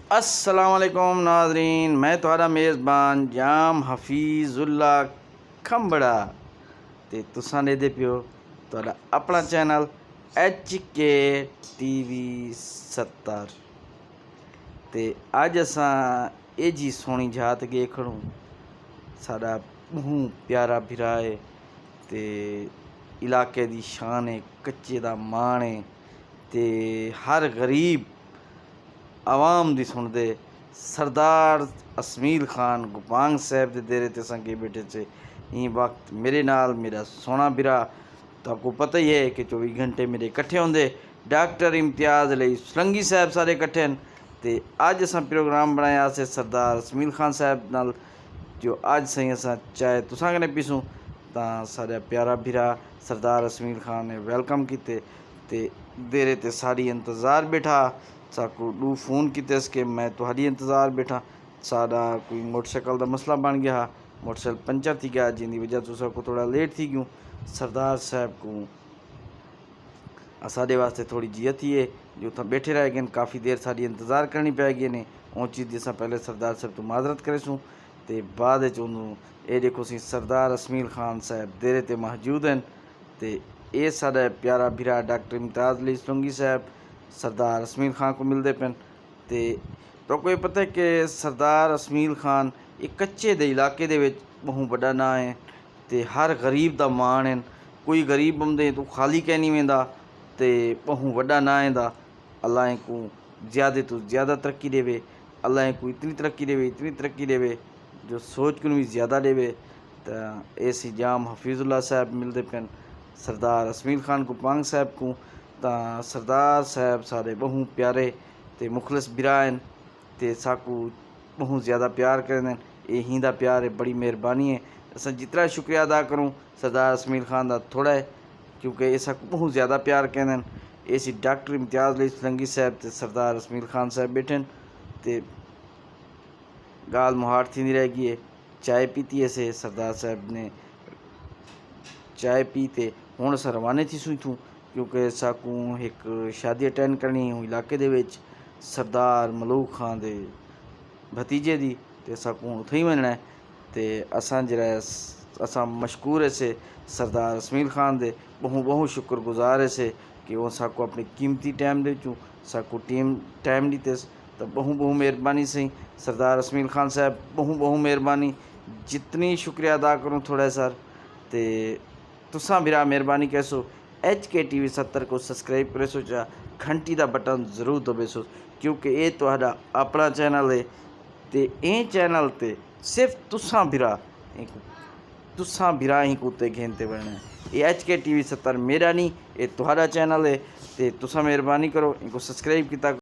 अस्सलाम वालेकुम नाजरीन, मैं तुम्हारा मेज़बान जाम हफीज़ुल्ला खंबड़ा ते तुसां दे पियो तुहाडा अपना चैनल HK TV 70 ते अज असां ए जी सोहनी जात गे खड़ूं। साडा बहू प्यारा भिरा है ते इलाके दी शान है, कच्चे दा मान है ते हर गरीब आवाम दी सुनदे सरदार असमील खान गुपांग साहब दे डेरे ते संगे बैठे थे। ई वक्त मेरे नाल मेरा सोना बिरा तो आपको पता ही है कि 24 घंटे मेरे इकट्ठे होंदे। डॉक्टर इम्तियाज़ अली सुलंगी साहब सारे इकट्ठे हैं ते अज असां प्रोग्राम बनाया से सरदार असमील खान साहब नाल, जो अज सही असां चाहे तुसां कन्नै पीसूं तां सारा प्यारा भिरा सरदार असमील खान ने वेलकम किते ते डेरे ते साड़ी इंतज़ार बैठा। साकू दू फोन किते कि मैं तुहाडी इंतज़ार बैठा। साडा कोई मोटरसाइकिल का मसला बन गया, मोटरसाइकिल पंचर थी गया जिंदी वजह तो सबको थोड़ा लेट थी गयूँ। सरदार साहब को साढ़े वास्ते थोड़ी जियत थी है जो उतना बैठे रह गए, काफ़ी देर साड़ी इंतज़ार करनी पै गई ने। उन चीज़ जैसा पहले सरदार साहब तो माजरत करे सूँ तो बाद ये देखो सी सरदार असमील खान साहब डेरे ते मौजूद हैं तो ये साढ़ा प्यारा भिरा डॉक्टर इम्तियाज़ अली सुलंगी साहब सरदार असमील खान को मिलते पे। तो कोई पता है कि सरदार असमील खान एक कच्चे दे इलाके दे विच बहु बड़ा ना है तो हर गरीब दा मान है। कोई गरीब बंदे तो खाली कह नहीं वेंदा तो बहु बड़ा ना है। अल्लाह को ज़्यादा तो ज़्यादा तरक्की देवे, अल्लाह को इतनी तरक्की देवे, इतनी तरक्की देवे जो सोच को भी ज़्यादा देवे। तो ऐसी जाम हफीज़ुल्ला साहब मिलते पे सरदार असमील खान गुपांग साहब को। तो सरदार साहब सारे बहु प्यारे ते मुखलिस बिरा हैं ते साकू बहुत ज़्यादा प्यार करें। ये हिंदा प्यार है, बड़ी मेहरबानी है। असा जितना शुक्रिया अदा करूँ सरदार असमील खान का थोड़ा है क्योंकि ऐसा बहुत ज़्यादा प्यार करें। ऐसी डॉक्टर इम्तियाज़ अली सुलंगी साहब ते सरदार असमील खान साहब बैठे ते गाल मुहार थी रह गई है। चाय पीती ऐसे सरदार साहब ने चाय पीते हूँ अस रवाने थी सुई थूँ क्योंकि साकू एक शादी अटेंड करनी हूँ इलाके दे विच सरदार मलूक खान दे भतीजे दी ते साकू उथे ही वनना है। ते असां जरा असां मशकूर है से सरदार असमील खान दे बहु शुक्रगुजार है से कि वो साकू अपनी कीमती टाइम दे चूँ साकू टाइम दीते तो बहु मेहरबानी सही सरदार असमील खान साहब बहु मेहरबानी। जितनी शुक्रिया अदा करूँ थोड़ा सर ते तुसां बिरा मेहरबानी कैसो HK TV 70 को सब्सक्राइब करे सो, घंटी का बटन जरूर दबे सो क्योंकि ये तुहाडा अपना चैनल है ते ये चैनल ते सिर्फ तुसां बिरा ही कुत्ते घेनते बनना है। ये HK TV 70 मेरा नहीं, ये तुहाडा चैनल है ते तुसां मेहरबानी करो इनको सब्सक्राइब किया।